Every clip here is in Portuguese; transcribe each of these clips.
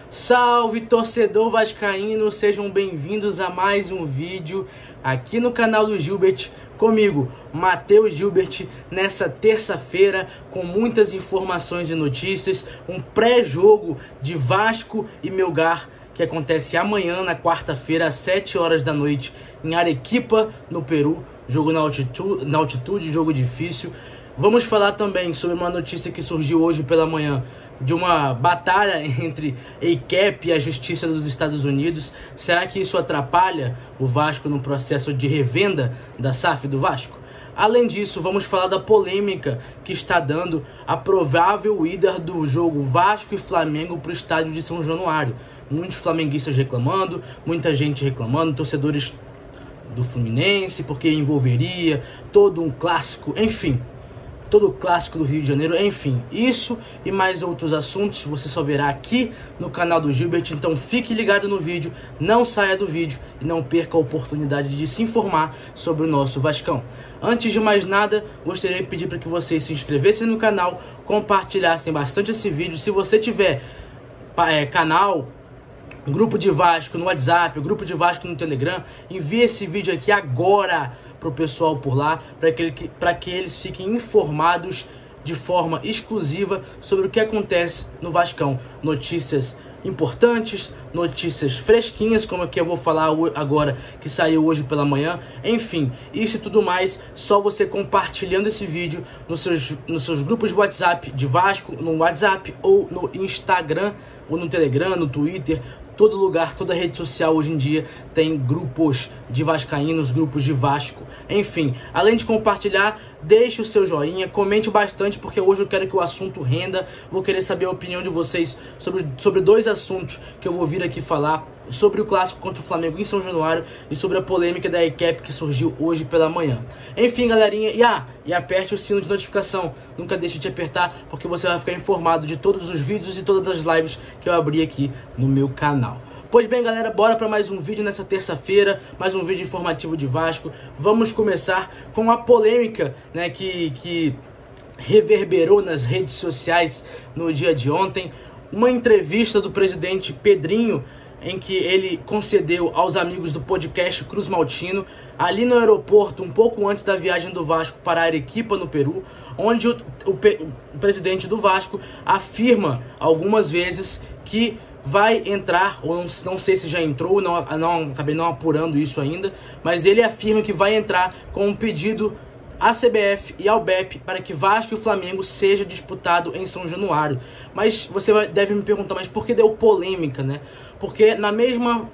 Salve, torcedor vascaíno, sejam bem-vindos a mais um vídeo aqui no canal do Gilbert, comigo, Matheus Gilbert, nessa terça-feira com muitas informações e notícias, um pré-jogo de Vasco e Melgar que acontece amanhã, na quarta-feira, às 7 horas da noite, em Arequipa, no Peru, jogo na altitude, jogo difícil. Vamos falar também sobre uma notícia que surgiu hoje pela manhã, de uma batalha entre a ACAP e a Justiça dos Estados Unidos. Será que isso atrapalha o Vasco no processo de revenda da SAF do Vasco? Além disso, vamos falar da polêmica que está dando a provável ida do jogo Vasco e Flamengo para o estádio de São Januário. Muitos flamenguistas reclamando, muita gente reclamando, torcedores do Fluminense, porque envolveria todo um clássico, enfim, todo o clássico do Rio de Janeiro, enfim, isso e mais outros assuntos você só verá aqui no canal do Gilbert. Então fique ligado no vídeo, não saia do vídeo e não perca a oportunidade de se informar sobre o nosso Vascão. Antes de mais nada, gostaria de pedir para que vocês se inscrevessem no canal, compartilhassem bastante esse vídeo. Se você tiver canal, grupo de Vasco no WhatsApp, grupo de Vasco no Telegram, envie esse vídeo aqui agora pro pessoal por lá, para que eles fiquem informados de forma exclusiva sobre o que acontece no Vascão. Notícias importantes, notícias fresquinhas, como a que eu vou falar agora, que saiu hoje pela manhã. Enfim, isso e tudo mais, só você compartilhando esse vídeo nos seus grupos de WhatsApp de Vasco, no WhatsApp ou no Instagram, ou no Telegram, no Twitter. Todo lugar, toda rede social hoje em dia tem grupos de vascaínos, grupos de Vasco. Enfim, além de compartilhar, deixe o seu joinha, comente bastante, porque hoje eu quero que o assunto renda. Vou querer saber a opinião de vocês sobre dois assuntos que eu vou vir aqui falar. Sobre o clássico contra o Flamengo em São Januário e sobre a polêmica da ACAP que surgiu hoje pela manhã. Enfim, galerinha, e aperte o sino de notificação. Nunca deixe de apertar, porque você vai ficar informado de todos os vídeos e todas as lives que eu abri aqui no meu canal. Pois bem, galera, bora para mais um vídeo nessa terça-feira, mais um vídeo informativo de Vasco. Vamos começar com a polêmica, né, que reverberou nas redes sociais no dia de ontem. Uma entrevista do presidente Pedrinho, em que ele concedeu aos amigos do podcast Cruz Maltino, ali no aeroporto, um pouco antes da viagem do Vasco para Arequipa, no Peru, onde o presidente do Vasco afirma algumas vezes que vai entrar, ou não sei se já entrou, acabei não apurando isso ainda, mas ele afirma que vai entrar com um pedido à CBF e ao BEP para que Vasco e Flamengo seja disputado em São Januário. Mas você deve me perguntar, mas por que deu polêmica, né? Porque na mesma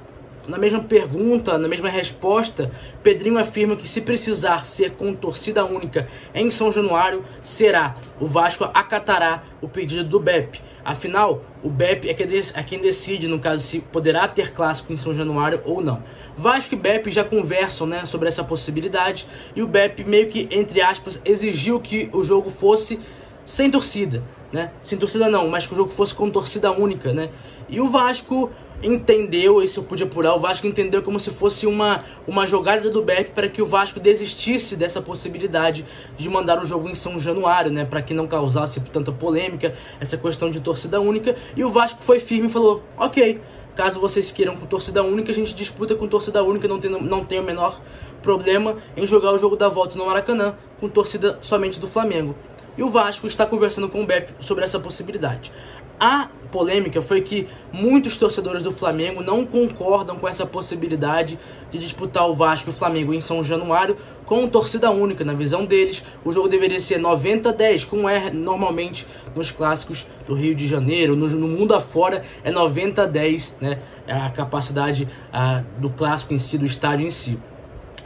pergunta, na mesma resposta, Pedrinho afirma que se precisar ser com torcida única em São Januário, será. O Vasco acatará o pedido do BEP. Afinal, o BEP é quem decide, no caso, se poderá ter clássico em São Januário ou não. Vasco e BEP já conversam, né, sobre essa possibilidade, e o BEP meio que, entre aspas, exigiu que o jogo fosse sem torcida, né? Sem torcida não, mas que o jogo fosse com torcida única, né? E o Vasco entendeu, isso eu pude apurar, o Vasco entendeu como se fosse uma jogada do BEP para que o Vasco desistisse dessa possibilidade de mandar o jogo em São Januário, né, para que não causasse tanta polêmica, essa questão de torcida única. E o Vasco foi firme e falou, ok, caso vocês queiram com torcida única, a gente disputa com torcida única, não tem o menor problema em jogar o jogo da volta no Maracanã com torcida somente do Flamengo. E o Vasco está conversando com o BEP sobre essa possibilidade. A polêmica foi que muitos torcedores do Flamengo não concordam com essa possibilidade de disputar o Vasco e o Flamengo em São Januário com torcida única. Na visão deles, o jogo deveria ser 90-10, como é normalmente nos clássicos do Rio de Janeiro. No mundo afora é 90-10, né? É a capacidade do clássico em si, do estádio em si.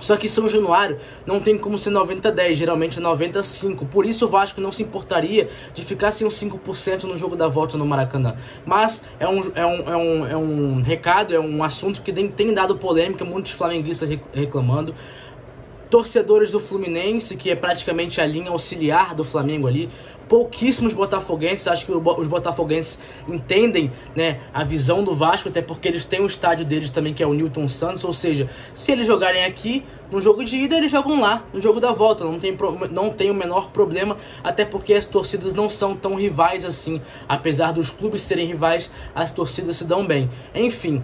Só que São Januário não tem como ser 90-10, geralmente é 90-5. Por isso o Vasco não se importaria de ficar sem os 5% no jogo da volta no Maracanã. Mas é um recado, é um assunto que tem dado polêmica, muitos flamenguistas reclamando. Torcedores do Fluminense, que é praticamente a linha auxiliar do Flamengo ali, pouquíssimos botafoguenses, acho que os botafoguenses entendem, né, a visão do Vasco, até porque eles têm um estádio deles também, que é o Newton Santos, ou seja, se eles jogarem aqui, no jogo de ida eles jogam lá, no jogo da volta, não tem o menor problema, até porque as torcidas não são tão rivais assim, apesar dos clubes serem rivais, as torcidas se dão bem. Enfim,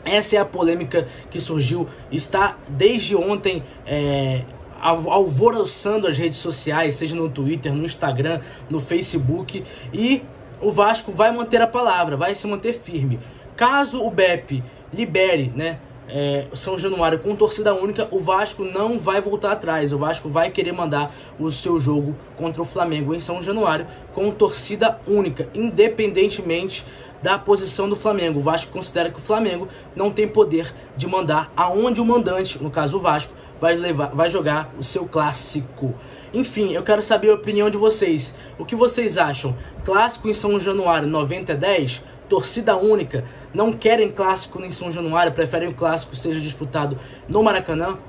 essa é a polêmica que surgiu, está desde ontem alvoroçando as redes sociais, seja no Twitter, no Instagram, no Facebook, e o Vasco vai manter a palavra, vai se manter firme. Caso o BEP libere, né, São Januário com torcida única, o Vasco não vai voltar atrás, o Vasco vai querer mandar o seu jogo contra o Flamengo em São Januário com torcida única, independentemente da posição do Flamengo. O Vasco considera que o Flamengo não tem poder de mandar aonde o mandante, no caso o Vasco, vai jogar o seu clássico. Enfim, eu quero saber a opinião de vocês. O que vocês acham? Clássico em São Januário 90-10? Torcida única? Não querem clássico em São Januário? Preferem que o clássico seja disputado no Maracanã?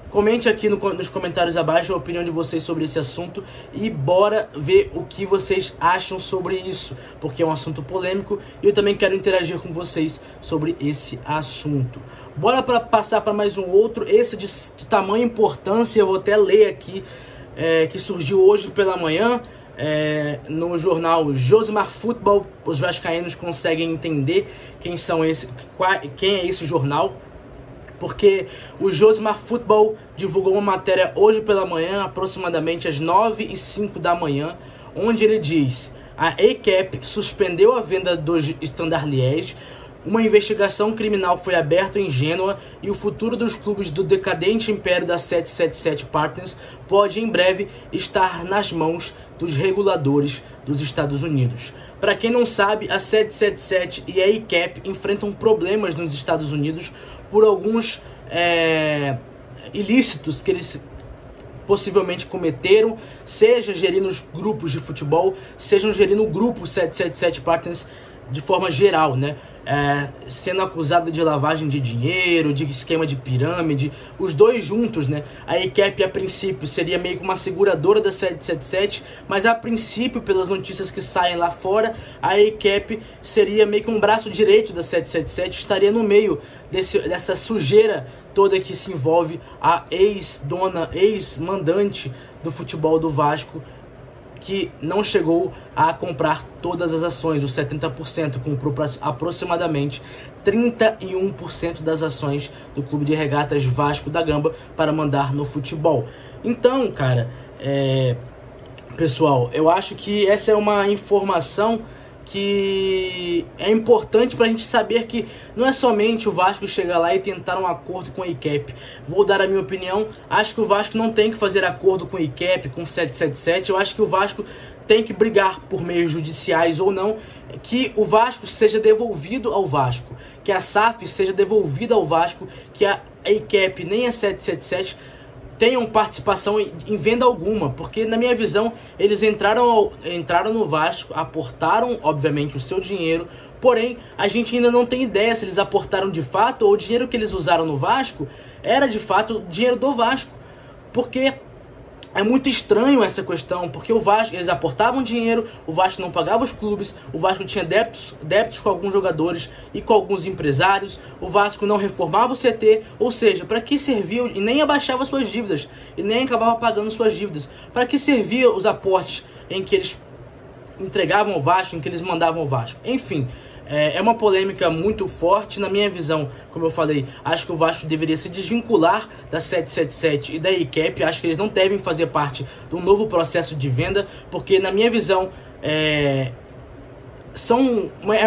Comente aqui nos comentários abaixo a opinião de vocês sobre esse assunto e bora ver o que vocês acham sobre isso, porque é um assunto polêmico e eu também quero interagir com vocês sobre esse assunto. Bora passar para mais um outro, esse de tamanha importância, eu vou até ler aqui, que surgiu hoje pela manhã, no jornal Josimar Futebol. Os vascaínos conseguem entender quem é esse jornal, porque o Josimar Futebol divulgou uma matéria hoje pela manhã, aproximadamente às 9h05 da manhã, onde ele diz: a ACAP suspendeu a venda do Standard Liège, uma investigação criminal foi aberta em Gênua e o futuro dos clubes do decadente império da 777 Partners pode em breve estar nas mãos dos reguladores dos Estados Unidos. Para quem não sabe, a 777 e a ACAP enfrentam problemas nos Estados Unidos por alguns ilícitos que eles possivelmente cometeram, seja gerindo os grupos de futebol, sejam gerindo o grupo 777 Partners de forma geral, né? Sendo acusado de lavagem de dinheiro, de esquema de pirâmide, os dois juntos, né? A ACAP a princípio seria meio que uma seguradora da 777, mas a princípio, pelas notícias que saem lá fora, a ACAP seria meio que um braço direito da 777, estaria no meio dessa sujeira toda que se envolve a ex-dona, ex-mandante do futebol do Vasco, que não chegou a comprar todas as ações, os 70%, comprou aproximadamente 31% das ações do Clube de Regatas Vasco da Gama para mandar no futebol. Então, cara, pessoal, eu acho que essa é uma informação que é importante para a gente saber que não é somente o Vasco chegar lá e tentar um acordo com a ACAP. Vou dar a minha opinião, acho que o Vasco não tem que fazer acordo com a ACAP, com o 777, eu acho que o Vasco tem que brigar por meios judiciais ou não, que o Vasco seja devolvido ao Vasco, que a SAF seja devolvida ao Vasco, que a ACAP nem a 777 tenham participação em venda alguma, porque na minha visão eles entraram no Vasco, aportaram obviamente o seu dinheiro, porém a gente ainda não tem ideia se eles aportaram de fato ou o dinheiro que eles usaram no Vasco era de fato dinheiro do Vasco, porque é muito estranho essa questão, porque o Vasco, eles aportavam dinheiro, o Vasco não pagava os clubes, o Vasco tinha débitos com alguns jogadores e com alguns empresários, o Vasco não reformava o CT, ou seja, para que servia, e nem abaixava suas dívidas, e nem acabava pagando suas dívidas, para que servia os aportes em que eles entregavam ao Vasco, em que eles mandavam ao Vasco, enfim. É uma polêmica muito forte, na minha visão, como eu falei, acho que o Vasco deveria se desvincular da 777 e da ACAP, acho que eles não devem fazer parte de um novo processo de venda, porque na minha visão é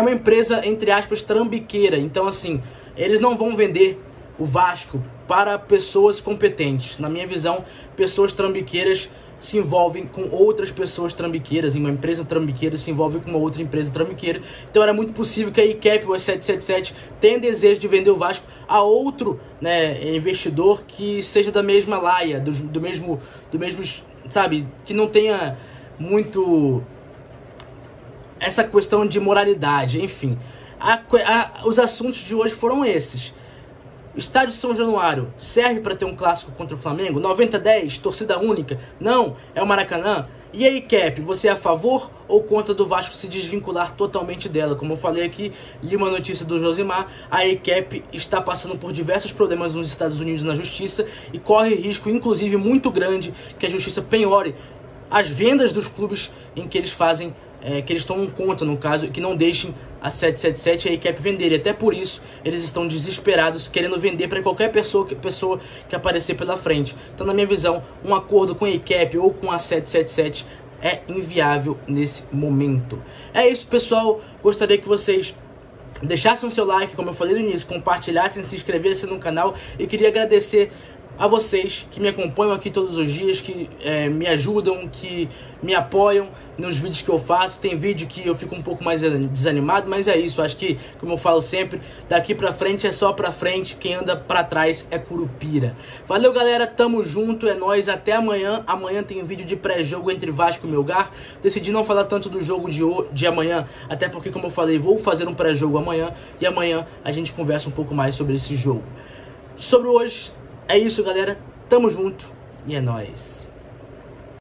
uma empresa, entre aspas, trambiqueira, então assim, eles não vão vender o Vasco para pessoas competentes, na minha visão, pessoas trambiqueiras se envolvem com outras pessoas trambiqueiras, e uma empresa trambiqueira se envolve com uma outra empresa trambiqueira. Então era muito possível que a ACAP ou a 777 tenha desejo de vender o Vasco a outro, né, investidor que seja da mesma laia, do mesmo, sabe, que não tenha muito essa questão de moralidade, enfim. Os assuntos de hoje foram esses. Estádio São Januário serve para ter um clássico contra o Flamengo? 90-10, torcida única? Não, é o Maracanã? E aí, Cap, você é a favor ou contra do Vasco se desvincular totalmente dela? Como eu falei aqui, li uma notícia do Josimar, a Cap está passando por diversos problemas nos Estados Unidos na justiça e corre risco, inclusive muito grande, que a justiça penhore as vendas dos clubes em que eles fazem, que eles tomam conta, no caso, que não deixem a 777 e a Cap vender. E até por isso eles estão desesperados, querendo vender para qualquer pessoa que aparecer pela frente. Então, na minha visão, um acordo com a Cap ou com a 777 é inviável nesse momento. É isso, pessoal. Gostaria que vocês deixassem o seu like, como eu falei no início, compartilhassem, se inscrevessem no canal. E queria agradecer a vocês que me acompanham aqui todos os dias, que me ajudam, que me apoiam nos vídeos que eu faço. Tem vídeo que eu fico um pouco mais desanimado, mas é isso. Acho que, como eu falo sempre, daqui pra frente é só pra frente, quem anda pra trás é Curupira. Valeu, galera, tamo junto, é nóis, até amanhã. Amanhã tem um vídeo de pré-jogo entre Vasco e Melgar. Decidi não falar tanto do jogo de amanhã, até porque, como eu falei, vou fazer um pré-jogo amanhã, e amanhã a gente conversa um pouco mais sobre esse jogo. Sobre hoje, é isso, galera. Tamo junto e é nóis.